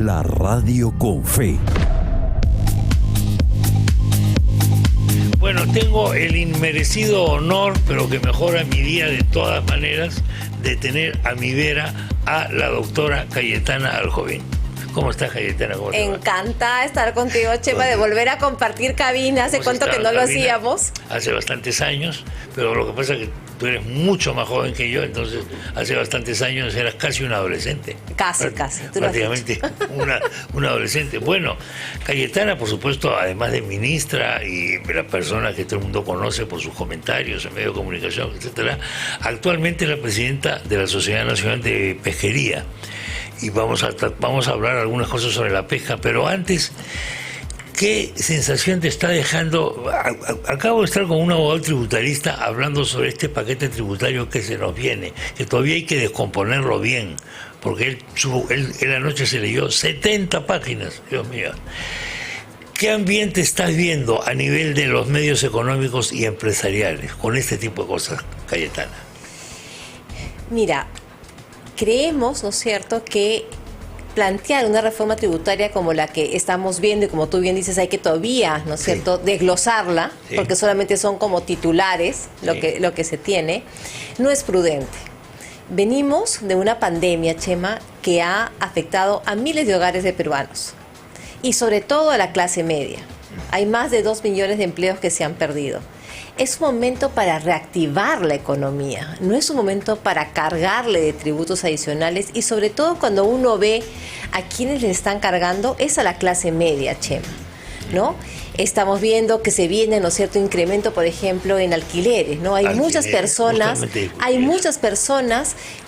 la radio con fe. Bueno, tengo el inmerecido honor, pero que mejora mi día de todas maneras, de tener a mi vera a la doctora Cayetana Aljovín. ¿Cómo estás, Cayetana? ¿Cómo te va? Encantada de estar contigo, Chema, de volver a compartir cabina. ¿Hace cuánto que no lo hacíamos? Hace bastantes años, pero lo que pasa es que tú eres mucho más joven que yo, entonces hace bastantes años eras casi una adolescente. Casi. Prácticamente una adolescente. Bueno, Cayetana, por supuesto, además de ministra y la persona que todo el mundo conoce por sus comentarios en medios de comunicación, etcétera, actualmente es la presidenta de la Sociedad Nacional de Pesquería. Y vamos a hablar algunas cosas sobre la pesca, pero antes, ¿qué sensación te está dejando? Acabo de estar con un abogado tributarista hablando sobre este paquete tributario que se nos viene, que todavía hay que descomponerlo bien, porque él anoche se leyó 70 páginas, Dios mío. ¿Qué ambiente estás viendo a nivel de los medios económicos y empresariales con este tipo de cosas, Cayetana? Mira, creemos, ¿no es cierto?, que plantear una reforma tributaria como la que estamos viendo y como tú bien dices, hay que todavía, ¿no es cierto?, desglosarla, porque solamente son como titulares lo que se tiene, no es prudente. Venimos de una pandemia, Chema, que ha afectado a miles de hogares de peruanos y sobre todo a la clase media. Hay más de 2 millones de empleos que se han perdido. Es un momento para reactivar la economía, no es un momento para cargarle de tributos adicionales y sobre todo cuando uno ve a quienes le están cargando es a la clase media, Chema, ¿no? Estamos viendo que se viene, ¿no es cierto?, incremento, por ejemplo, en alquileres, ¿no? Hay muchas personas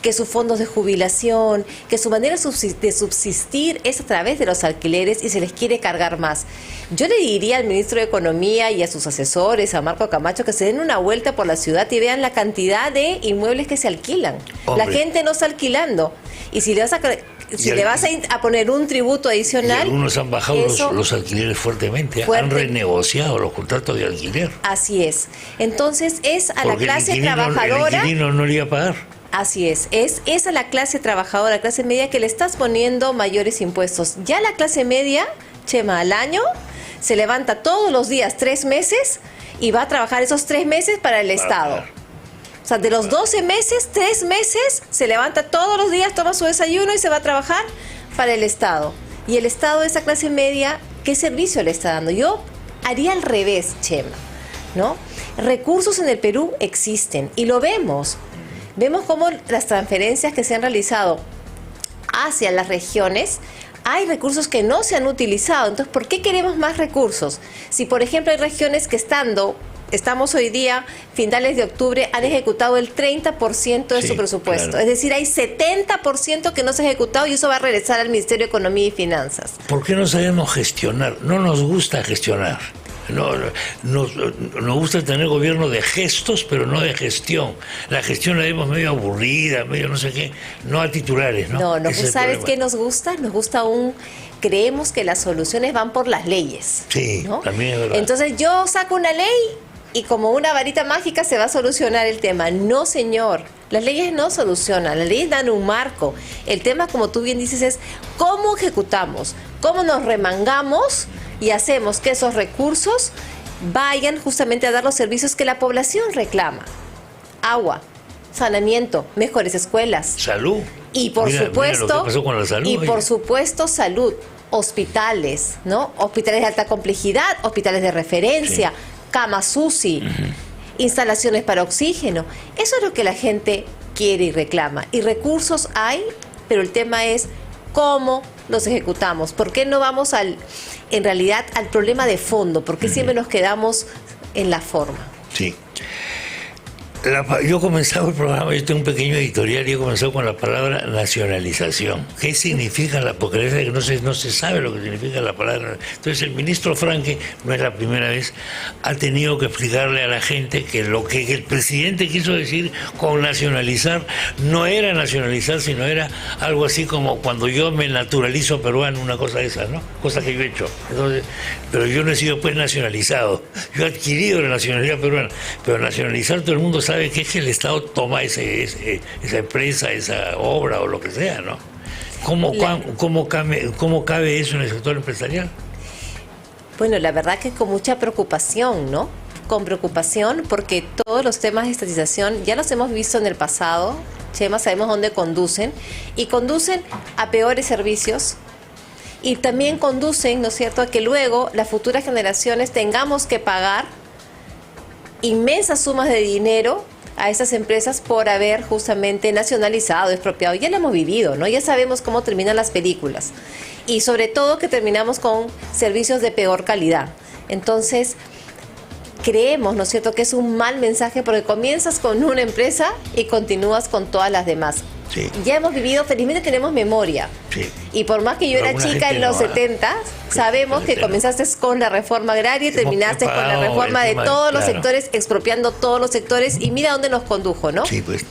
que sus fondos de jubilación, que su manera de subsistir es a través de los alquileres y se les quiere cargar más. Yo le diría al ministro de Economía y a sus asesores, a Marco Camacho, que se den una vuelta por la ciudad y vean la cantidad de inmuebles que se alquilan. Hombre. La gente no está alquilando. Y si le vas a poner un tributo adicional... Y algunos han bajado los alquileres fuertemente, han renegociado los contratos de alquiler. Así es. Entonces es a la clase trabajadora... El inquilino no le iba a pagar. Así es a la clase trabajadora, la clase media, que le estás poniendo mayores impuestos. Ya la clase media, Chema, al año se levanta todos los días 3 meses y va a trabajar esos 3 meses para el Estado. O sea, de los 12 meses, 3 meses, se levanta todos los días, toma su desayuno y se va a trabajar para el Estado. Y el Estado, esa clase media, ¿qué servicio le está dando? Yo haría al revés, Chema, ¿no? Recursos en el Perú existen y lo vemos. Vemos cómo las transferencias que se han realizado hacia las regiones, hay recursos que no se han utilizado. Entonces, ¿por qué queremos más recursos? Si, por ejemplo, hay regiones que estamos hoy día, finales de octubre, han ejecutado el 30% de su presupuesto. Claro. Es decir, hay 70% que no se ha ejecutado y eso va a regresar al Ministerio de Economía y Finanzas. ¿Por qué no sabemos gestionar? No nos gusta gestionar. Nos gusta tener gobierno de gestos, pero no de gestión. La gestión la vemos medio aburrida, medio no sé qué, no a titulares, ¿no? No, ¿sabes qué nos gusta? Nos gusta creemos que las soluciones van por las leyes. Sí, ¿no? También es verdad. Entonces yo saco una ley y como una varita mágica se va a solucionar el tema. No, señor. Las leyes no solucionan, las leyes dan un marco. El tema, como tú bien dices, es cómo ejecutamos, cómo nos remangamos y hacemos que esos recursos vayan justamente a dar los servicios que la población reclama. Agua, saneamiento, mejores escuelas. Salud. Y por supuesto, lo que pasó con la salud, por supuesto, salud, hospitales, ¿no? Hospitales de alta complejidad, hospitales de referencia, camas UCI, instalaciones para oxígeno. Eso es lo que la gente quiere y reclama. Y recursos hay, pero el tema es cómo los ejecutamos. ¿Por qué no vamos en realidad al problema de fondo? ¿Por qué siempre nos quedamos en la forma? Sí. Yo he comenzado el programa, yo tengo un pequeño editorial y he comenzado con la palabra nacionalización. ¿Qué significa porque no se sabe lo que significa la palabra? Entonces el ministro Franque, no es la primera vez, ha tenido que explicarle a la gente que lo que el presidente quiso decir con nacionalizar no era nacionalizar, sino era algo así como cuando yo me naturalizo peruano, una cosa de esas, ¿no? Cosa que yo he hecho. Entonces, pero yo no he sido pues nacionalizado. Yo he adquirido la nacionalidad peruana, pero nacionalizar todo el mundo sabe que es que el Estado toma esa empresa, esa obra o lo que sea, ¿no? ¿Cómo cabe eso en el sector empresarial? Bueno, la verdad que con mucha preocupación, ¿no? Con preocupación porque todos los temas de estatización ya los hemos visto en el pasado, Chema, sabemos dónde conducen, y conducen a peores servicios, y también conducen, ¿no es cierto?, a que luego las futuras generaciones tengamos que pagar inmensas sumas de dinero a esas empresas por haber justamente nacionalizado, expropiado. Ya lo hemos vivido, ¿no? Ya sabemos cómo terminan las películas. Y sobre todo que terminamos con servicios de peor calidad. Entonces, creemos, ¿no es cierto?, que es un mal mensaje porque comienzas con una empresa y continúas con todas las demás. Sí. Ya hemos vivido, felizmente tenemos memoria. Sí. Y por más que yo era chica en los 70, sabemos que comenzaste con la reforma agraria y terminaste con la reforma de todos los sectores, expropiando todos los sectores, y mira dónde nos condujo, ¿no? Sí, pues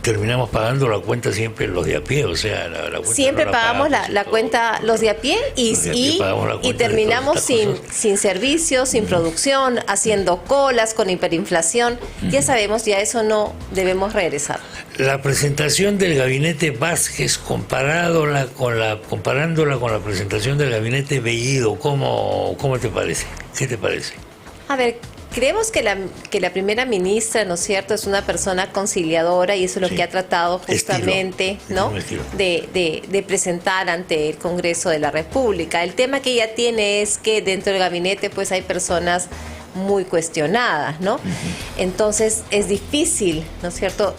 terminamos pagando la cuenta siempre los de a pie, o sea, la cuenta siempre no pagamos la cuenta los de a pie y terminamos sin servicios, sin producción, haciendo colas con hiperinflación. Ya sabemos, ya eso no debemos regresar. La presentación del gabinete Vázquez comparándola con la presentación del gabinete Bellido, ¿cómo te parece? ¿Qué te parece? A ver, creemos que la primera ministra, ¿no es cierto?, es una persona conciliadora, y eso es lo que ha tratado justamente, ¿no?, de presentar ante el Congreso de la República. El tema que ella tiene es que dentro del gabinete pues hay personas muy cuestionadas, ¿no? Entonces es difícil, ¿no es cierto?,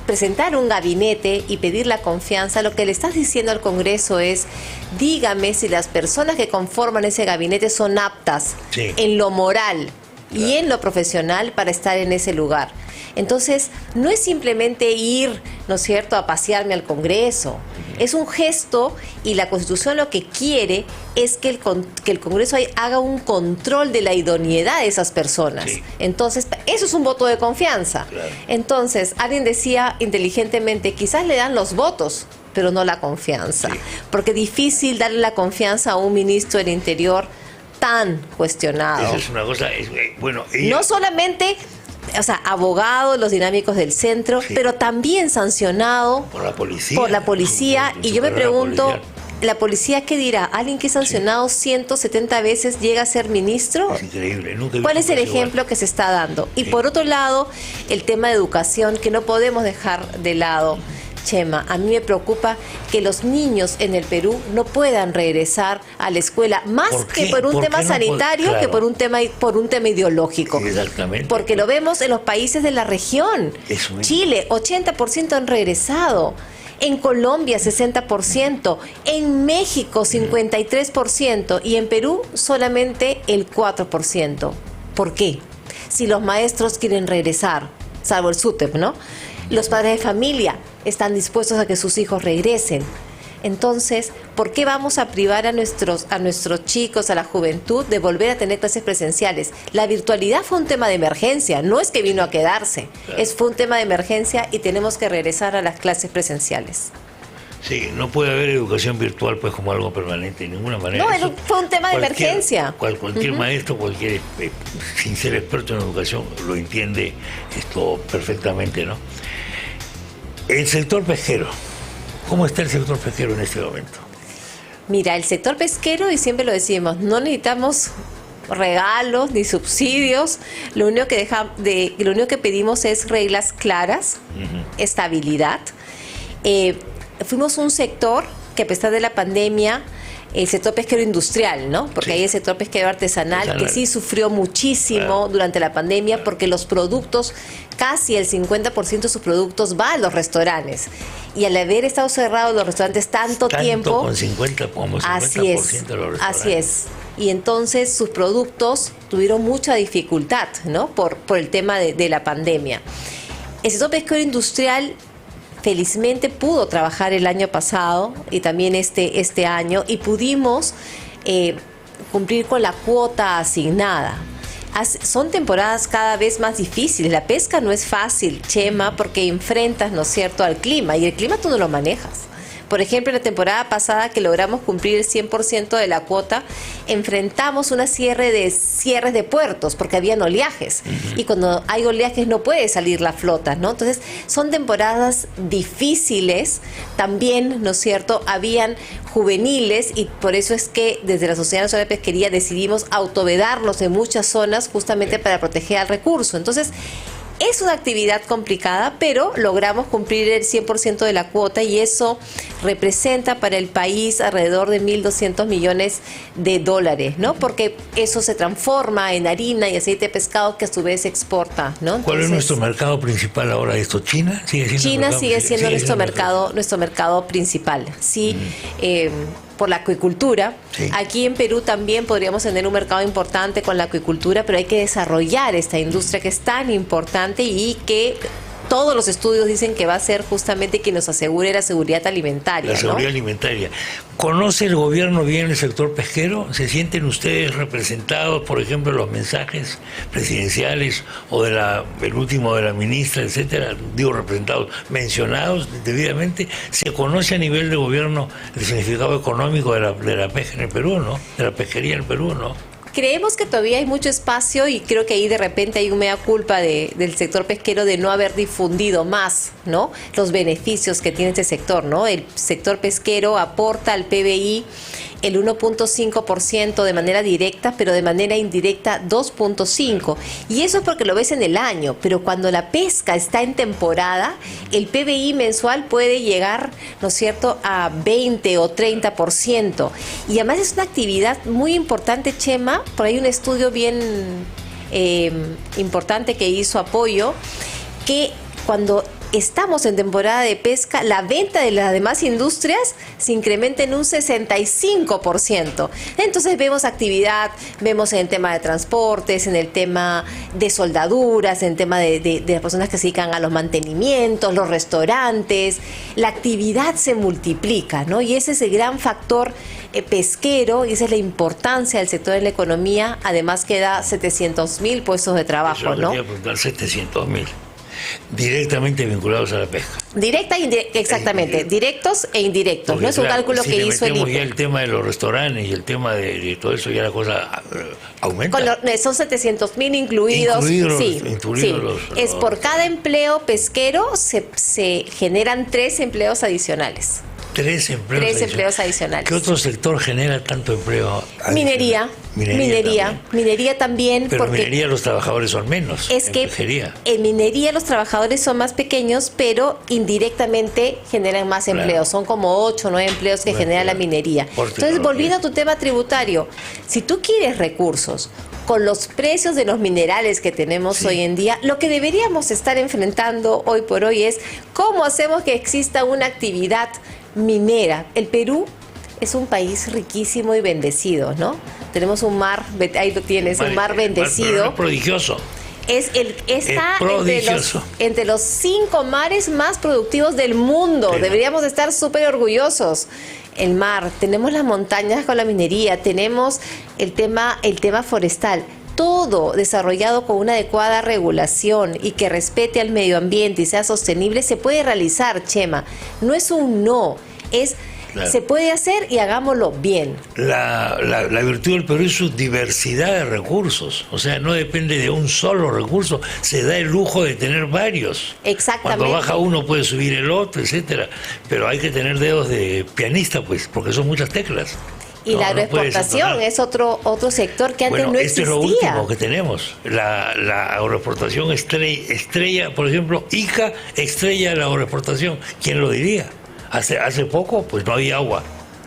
presentar un gabinete y pedir la confianza. Lo que le estás diciendo al Congreso es: dígame si las personas que conforman ese gabinete son aptas en lo moral y en lo profesional para estar en ese lugar. Entonces, no es simplemente ir, ¿no es cierto?, a pasearme al Congreso. Es un gesto, y la Constitución lo que quiere es que el Congreso haga un control de la idoneidad de esas personas. Sí. Entonces, eso es un voto de confianza. Claro. Entonces, alguien decía inteligentemente, quizás le dan los votos, pero no la confianza. Sí. Porque es difícil darle la confianza a un ministro del Interior tan cuestionado. Eso es una cosa, bueno... No solamente... O sea, abogado, los dinámicos del centro, pero también sancionado por la policía. Y yo me pregunto, ¿la policía qué dirá? ¿Alguien que es sancionado 170 veces llega a ser ministro? Es increíble. ¿Cuál es el ejemplo que se está dando? Y por otro lado, el tema de educación, que no podemos dejar de lado. Chema, a mí me preocupa que los niños en el Perú no puedan regresar a la escuela, más que por un tema sanitario, que por un tema ideológico. Exactamente. Porque lo vemos en los países de la región. Chile, 80% han regresado. En Colombia, 60%. En México, 53%. Y en Perú, solamente el 4%. ¿Por qué? Si los maestros quieren regresar, salvo el SUTEP, ¿no? Los padres de familia están dispuestos a que sus hijos regresen. Entonces, ¿por qué vamos a privar a nuestros chicos, a la juventud, de volver a tener clases presenciales? La virtualidad fue un tema de emergencia, no es que vino a quedarse. Claro. Fue un tema de emergencia y tenemos que regresar a las clases presenciales. Sí, no puede haber educación virtual pues como algo permanente de ninguna manera. No, fue un tema de emergencia. Cualquier maestro, sin ser experto en educación, lo entiende esto perfectamente, ¿no? El sector pesquero. ¿Cómo está el sector pesquero en este momento? Mira, el sector pesquero, y siempre lo decimos, no necesitamos regalos ni subsidios. Lo único que pedimos es reglas claras, estabilidad. Fuimos un sector que, a pesar de la pandemia, el sector pesquero industrial, ¿no? Porque hay el sector pesquero artesanal que sí sufrió muchísimo durante la pandemia, porque los productos, casi el 50% de sus productos va a los restaurantes. Y al haber estado cerrados los restaurantes tanto tiempo... Con 50% así de los restaurantes. Así es. Y entonces sus productos tuvieron mucha dificultad, ¿no? Por el tema de la pandemia. El sector pesquero industrial felizmente pudo trabajar el año pasado y también este año, y pudimos cumplir con la cuota asignada. Son temporadas cada vez más difíciles. La pesca no es fácil, Chema, porque enfrentas, ¿no es cierto?, al clima, y el clima tú no lo manejas. Por ejemplo, en la temporada pasada que logramos cumplir el 100% de la cuota, enfrentamos una cierres de puertos porque habían oleajes. Y cuando hay oleajes no puede salir la flota, ¿no? Entonces, son temporadas difíciles. También, ¿no es cierto?, habían juveniles y por eso es que desde la Sociedad Nacional de Pesquería decidimos autovedarlos en muchas zonas justamente para proteger al recurso. Entonces, es una actividad complicada, pero logramos cumplir el 100% de la cuota y eso representa para el país alrededor de 1.200 millones de dólares, ¿no? Porque eso se transforma en harina y aceite de pescado que a su vez se exporta, ¿no? Entonces, ¿cuál es nuestro mercado principal ahora de esto? ¿China? China sigue siendo nuestro mercado principal. Sí, por la acuicultura. Sí. Aquí en Perú también podríamos tener un mercado importante con la acuicultura, pero hay que desarrollar esta industria que es tan importante y que todos los estudios dicen que va a ser justamente que nos asegure la seguridad alimentaria. La seguridad alimentaria. ¿Conoce el gobierno bien el sector pesquero? ¿Se sienten ustedes representados, por ejemplo, en los mensajes presidenciales o el último de la ministra, etcétera? Digo, representados, mencionados debidamente. ¿Se conoce a nivel de gobierno el significado económico de la pesca en el Perú, no? De la pesquería en el Perú, ¿no? Creemos que todavía hay mucho espacio y creo que ahí de repente hay un mea culpa del sector pesquero de no haber difundido más, ¿no?, los beneficios que tiene este sector, ¿no? El sector pesquero aporta al PBI el 1.5% de manera directa, pero de manera indirecta 2.5%. Y eso es porque lo ves en el año, pero cuando la pesca está en temporada, el PBI mensual puede llegar, ¿no es cierto?, a 20 o 30%. Y además es una actividad muy importante, Chema, por ahí un estudio bien importante que hizo Apoyo, que cuando estamos en temporada de pesca, la venta de las demás industrias se incrementa en un 65%. Entonces vemos actividad, vemos en el tema de transportes, en el tema de soldaduras, en el tema de las personas que se dedican a los mantenimientos, los restaurantes. La actividad se multiplica, ¿no? Y ese es el gran factor pesquero y esa es la importancia del sector de la economía, además que da 700.000 puestos de trabajo, ¿no? Yo preguntar 700.000. Directamente vinculados a la pesca. Directa e indirecta, exactamente, directos e indirectos. Porque, no es un claro, cálculo si que le hizo el metemos IPE. ya el tema de los restaurantes y el tema de todo eso, ya la cosa aumenta. Son 700.000 incluidos. Es por cada empleo pesquero se generan 3 empleos adicionales. 3 empleos adicionales. ¿Qué otro sector genera tanto empleo adicional? Minería también. Pero porque minería los trabajadores son menos. Es que en minería los trabajadores son más pequeños, pero indirectamente generan más empleos. Son como 8 o 9 empleos que genera la minería. Entonces, volviendo a tu tema tributario, si tú quieres recursos con los precios de los minerales que tenemos hoy en día, lo que deberíamos estar enfrentando hoy por hoy es cómo hacemos que exista una actividad minera. El Perú es un país riquísimo y bendecido, ¿no? Tenemos un mar, ahí lo tienes, un mar bendecido. Es prodigioso. Está entre los 5 mares más productivos del mundo. Sí. Deberíamos estar súper orgullosos. El mar, tenemos las montañas con la minería, tenemos el tema forestal. Todo desarrollado con una adecuada regulación y que respete al medio ambiente y sea sostenible, se puede realizar, Chema. No es un no, es claro. Se puede hacer y hagámoslo bien. La virtud del Perú es su diversidad de recursos, o sea, no depende de un solo recurso, se da el lujo de tener varios. Exactamente. Cuando baja uno puede subir el otro, etcétera, pero hay que tener dedos de pianista, pues, porque son muchas teclas. Y la agroexportación es otro sector que antes no existía. Este es lo último que tenemos. La agroexportación estrella, por ejemplo, Ica estrella la agroexportación. ¿Quién lo diría? Hace poco, pues no había agua.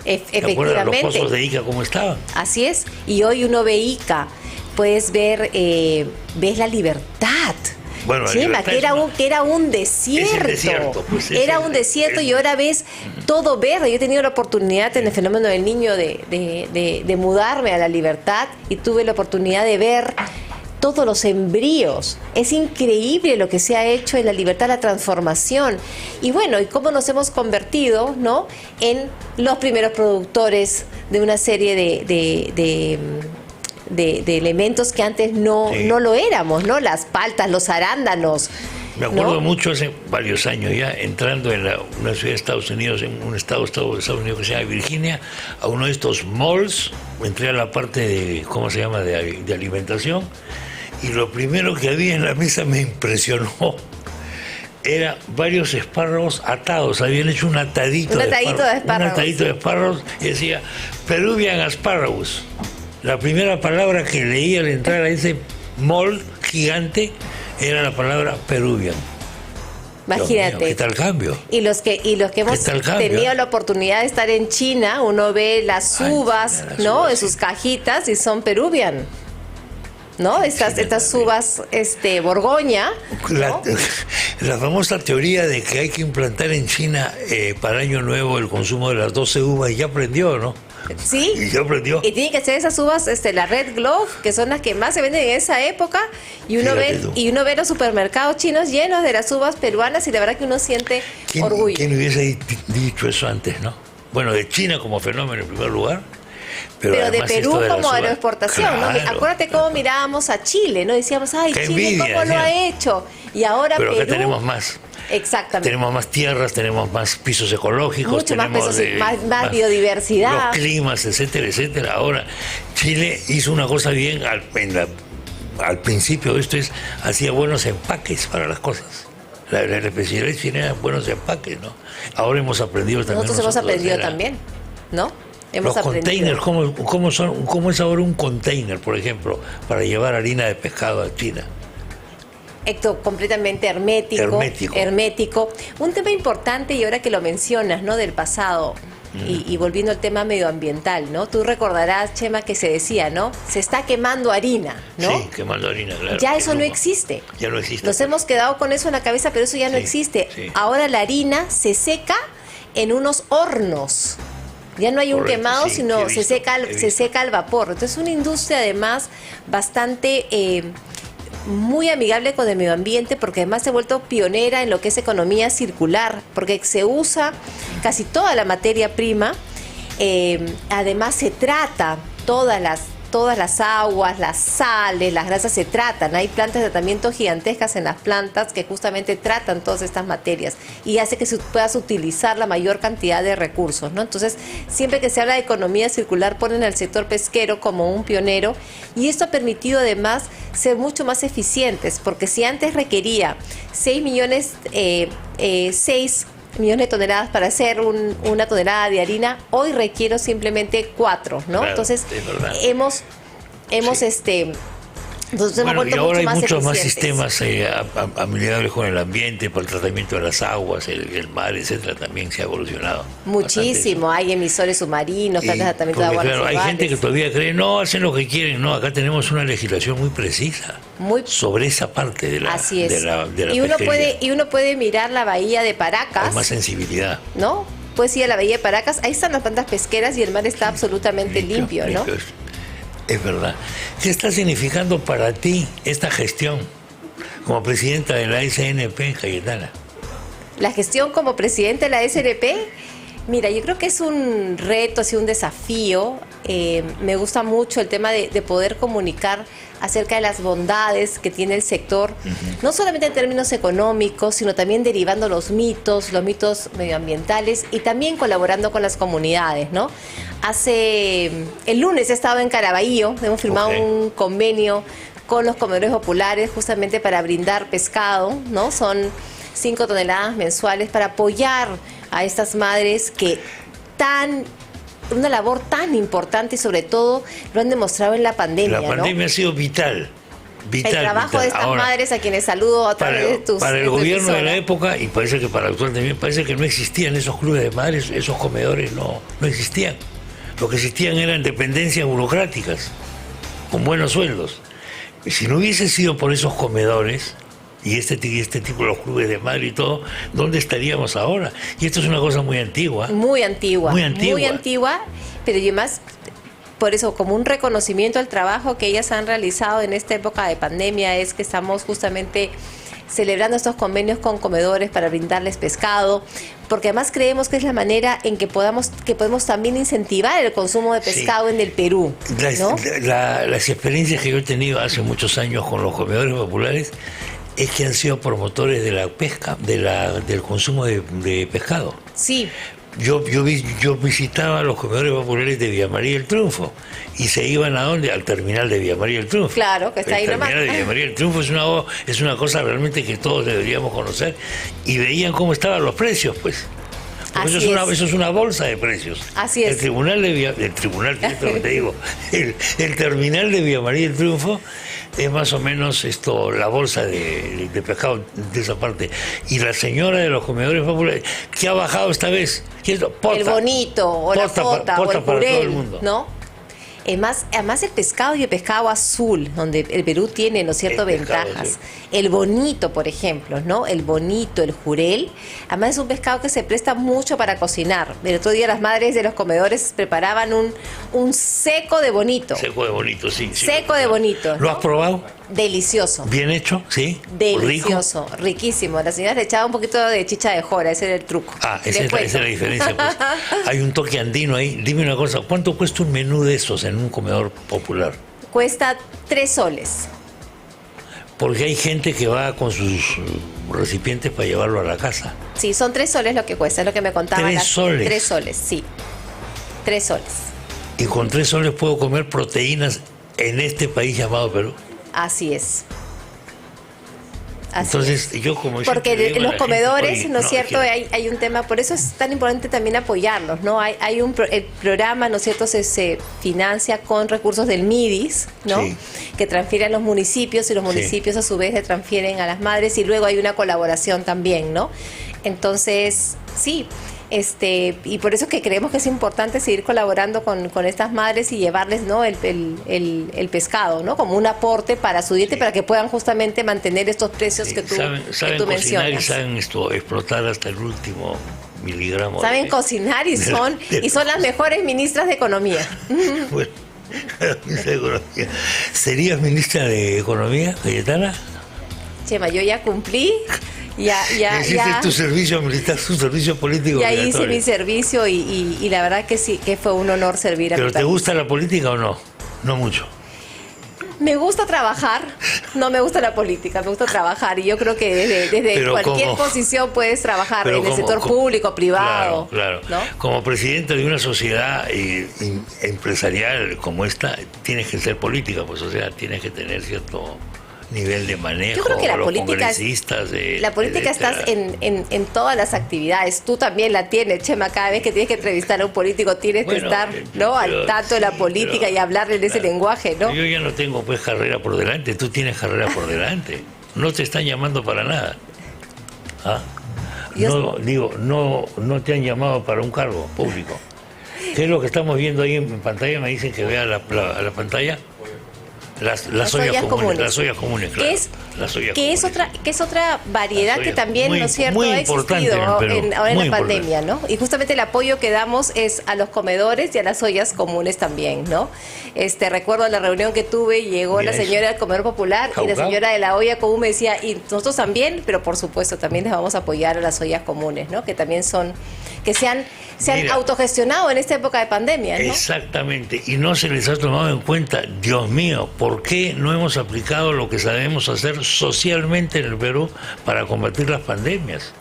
Efectivamente. Los pozos de Ica cómo estaban. Así es. Y hoy uno ve Ica, puedes ver, ves la libertad. Bueno, Chema, que era un desierto. Era un desierto y ahora ves todo verde. Yo he tenido la oportunidad en el fenómeno del niño de mudarme a la Libertad y tuve la oportunidad de ver todos los sembríos. Es increíble lo que se ha hecho en la Libertad, la transformación. Y bueno, y cómo nos hemos convertido, ¿no?, en los primeros productores de una serie de elementos que antes no lo éramos, ¿no? Las paltas, los arándanos. Me acuerdo ¿no? mucho hace varios años ya, entrando en una ciudad de Estados Unidos, en un estado de Estados Unidos que se llama Virginia, a uno de estos malls, entré a la parte de, ¿cómo se llama?, de alimentación, y lo primero que había en la mesa me impresionó. Era varios espárragos atados, habían hecho un atadito de espárragos. Un atadito de espárragos y decía Peruvian asparagus. La primera palabra que leí al entrar a ese mall gigante era la palabra Peruvian. Imagínate. Mío, ¿qué tal cambio? Y los que hemos tenido la oportunidad de estar en China, uno ve las uvas, ¿no? En sus cajitas y son Peruvian. ¿No? Estas uvas Borgoña, ¿no? La famosa teoría de que hay que implantar en China para Año Nuevo el consumo de las 12 uvas, y ya aprendió, ¿no? Sí. Y ya aprendió. Y tiene que ser esas uvas, la Red Glove, que son las que más se venden en esa época, y uno ve los supermercados chinos llenos de las uvas peruanas, y la verdad que uno siente orgullo. ¿Quién hubiese dicho eso antes, no? Bueno, de China como fenómeno en primer lugar. Pero de Perú como aeroexportación, claro, ¿no? Acuérdate cómo mirábamos a Chile, ¿no? Decíamos, ay, Chile, ¿cómo lo ha hecho? Y ahora pero Perú... acá tenemos más. Exactamente. Tenemos más tierras, tenemos más pisos ecológicos. Mucho más biodiversidad. Los climas, etcétera, etcétera. Ahora, Chile hizo una cosa bien al principio, hacía buenos empaques para las cosas. La especialidad chilena era buenos empaques, ¿no? Ahora hemos aprendido también. Nosotros hemos aprendido también, ¿no? Los containers, ¿cómo es ahora un container, por ejemplo, para llevar harina de pescado a China? Completamente hermético. Un tema importante, y ahora que lo mencionas, ¿no? Del pasado, y volviendo al tema medioambiental, ¿no? Tú recordarás, Chema, que se decía, ¿no? Se está quemando harina, ¿no? Sí, quemando harina, claro. Ya eso no existe. Ya no existe. Nos hemos quedado con eso en la cabeza, pero eso ya no existe. Sí. Ahora la harina se seca en unos hornos. Ya no hay un quemado, sino se seca al vapor. Entonces es una industria además bastante muy amigable con el medio ambiente, porque además se ha vuelto pionera en lo que es economía circular, porque se usa casi toda la materia prima, además se trata todas las aguas, las sales, las grasas se tratan. Hay plantas de tratamiento gigantescas en las plantas que justamente tratan todas estas materias y hace que se puedas utilizar la mayor cantidad de recursos, ¿no? Entonces, siempre que se habla de economía circular, ponen al sector pesquero como un pionero, y esto ha permitido además ser mucho más eficientes, porque si antes requería 6 millones de toneladas para hacer una tonelada de harina, hoy requiero simplemente 4, ¿no? Claro, entonces entonces bueno, y ahora hay muchos más sistemas amigables con el ambiente para el tratamiento de las aguas, el mar, etcétera, también se ha evolucionado. Muchísimo, hay emisores submarinos, plantas de tratamiento de aguas claro, hay gente que todavía cree, no, hacen lo que quieren, no, acá tenemos una legislación muy precisa sobre esa parte de la, así es. De la y uno puede mirar la bahía de Paracas. Hay más sensibilidad. ¿No? Puedes ir a la bahía de Paracas, ahí están las plantas pesqueras y el mar está absolutamente limpio, ¿no? Es verdad. ¿Qué está significando para ti esta gestión como presidenta de la SNP, Cayetana? La gestión como presidenta de la SNP, mira, yo creo que es un reto, así un desafío. Me gusta mucho el tema de poder comunicar acerca de las bondades que tiene el sector, no solamente en términos económicos, sino también derivando los mitos medioambientales, y también colaborando con las comunidades, ¿no? El lunes he estado en Caraballo, hemos firmado un convenio con los comedores populares justamente para brindar pescado, ¿no? Son 5 toneladas mensuales para apoyar a estas madres que una labor tan importante, y sobre todo lo han demostrado en la pandemia. La pandemia ha sido vital. El trabajo de estas madres, a quienes saludo a través de tus... Para el gobierno de la época, y parece que para el actual también, parece que no existían esos clubes de madres, esos comedores no existían. Lo que existían eran dependencias burocráticas, con buenos sueldos. Si no hubiese sido por esos comedores y este tipo de los clubes de madre y todo, ¿dónde estaríamos ahora? Y esto es una cosa muy antigua. Muy antigua, pero además, por eso, como un reconocimiento al trabajo que ellas han realizado en esta época de pandemia, es que estamos justamente celebrando estos convenios con comedores para brindarles pescado, porque además creemos que es la manera en que podemos también incentivar el consumo de pescado en el Perú, ¿no? Las experiencias que yo he tenido hace muchos años con los comedores populares es que han sido promotores de la pesca, del consumo de pescado. Sí. Yo visitaba los comedores populares de Villa María del Triunfo y se iban ¿a dónde? Al terminal de Villa María del Triunfo. Claro, que está ahí nomás. El terminal de Villa María del Triunfo es una cosa realmente que todos deberíamos conocer, y veían cómo estaban los precios, pues. Porque eso es una bolsa de precios. Así es. El terminal, fíjate lo que te digo, el terminal de Villa María del Triunfo es más o menos la bolsa de pescado de esa parte. Y la señora de los comedores populares, ¿qué ha bajado esta vez? Pota, el bonito, o la pota, o el para purel, todo el mundo. ¿no? Además el pescado y el pescado azul, donde el Perú tiene, ¿no es cierto?, ventajas. Sí. El bonito, por ejemplo, ¿no? El bonito, el jurel, además es un pescado que se presta mucho para cocinar. El otro día las madres de los comedores preparaban un seco de bonito. Seco de bonito, sí. Seco de bonito, ¿no? ¿Lo has probado? Delicioso. ¿Bien hecho? Sí. Delicioso, ¿rico? Riquísimo. La señora le echaba un poquito de chicha de jora, ese era el truco. Esa es la diferencia. Pues. Hay un toque andino ahí. Dime una cosa, ¿cuánto cuesta un menú de esos en un comedor popular? Cuesta 3 soles. Porque hay gente que va con sus recipientes para llevarlo a la casa. Sí, son 3 soles lo que cuesta, es lo que me contaban. 3 soles. 3 soles, sí. 3 soles. Y con 3 soles puedo comer proteínas en este país llamado Perú. Así es. Entonces, yo como porque los comedores, gente, ¿no es cierto? Hay un tema, por eso es tan importante también apoyarlos, ¿no? El programa, ¿no es cierto? Se financia con recursos del MIDIS, ¿no? Sí. Que transfieren a los municipios y los municipios a su vez le transfieren a las madres, y luego hay una colaboración también, ¿no? Entonces, sí. Y por eso es que creemos que es importante seguir colaborando con estas madres y llevarles, ¿no?, el pescado, ¿no?, como un aporte para su dieta, y para que puedan justamente mantener estos precios que tú mencionas. Y saben explotar hasta el último miligramo. Saben cocinar y son las mejores ministras de Economía. Bueno, ministra de Economía. ¿Serías ministra de Economía, Cayetana? Chema, yo ya cumplí. Hiciste tu servicio militar, tu servicio político. Ya hice mi servicio y la verdad que sí, que fue un honor servir a mi país. ¿Pero te gusta la política o no? No mucho. Me gusta trabajar, no me gusta la política, me gusta trabajar, y yo creo que desde cualquier posición puedes trabajar, en el sector público, privado. Claro. ¿No? Como presidente de una sociedad empresarial como esta, tienes que ser política, pues, o sea, tienes que tener cierto nivel de manejo. Yo creo que la política estás en todas las actividades. Tú también la tienes, Chema. Cada vez que tienes que entrevistar a un político tienes que estar, ¿no?, al tanto de la política y hablarle en ese lenguaje, ¿no? Yo ya no tengo pues carrera por delante. Tú tienes carrera por delante. No te están llamando para nada. No te han llamado para un cargo público. ¿Qué es lo que estamos viendo ahí en pantalla? Me dicen que vea la pantalla. Las ollas comunes, claro. Que es otra variedad que también, ¿no es cierto?, ha existido ahora en la pandemia, ¿no? Y justamente el apoyo que damos es a los comedores y a las ollas comunes también, ¿no? Recuerdo la reunión que tuve, llegó la señora del comedor popular y la señora de la olla común me decía, y nosotros también, pero por supuesto también les vamos a apoyar a las ollas comunes, ¿no? Que también se han autogestionado en esta época de pandemia, ¿no? Exactamente, y no se les ha tomado en cuenta. Dios mío, ¿por qué no hemos aplicado lo que sabemos hacer socialmente en el Perú para combatir las pandemias?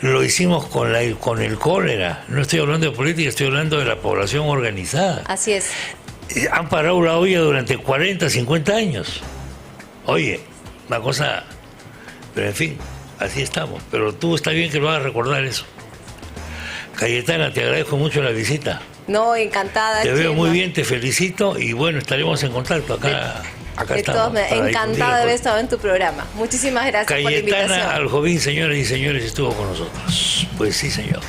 Lo hicimos con el cólera. No estoy hablando de política, estoy hablando de la población organizada. Así es. Han parado la olla durante 40, 50 años. Oye, una cosa... Pero en fin, así estamos. Pero tú está bien que lo hagas recordar eso. Cayetana, te agradezco mucho la visita. No, encantada. Te veo muy bien, te felicito y bueno, estaremos en contacto. Acá estamos. Encantada de haber estado en tu programa. Muchísimas gracias por la invitación. Cayetana Aljovín, señoras y señores, estuvo con nosotros. Pues sí, señor.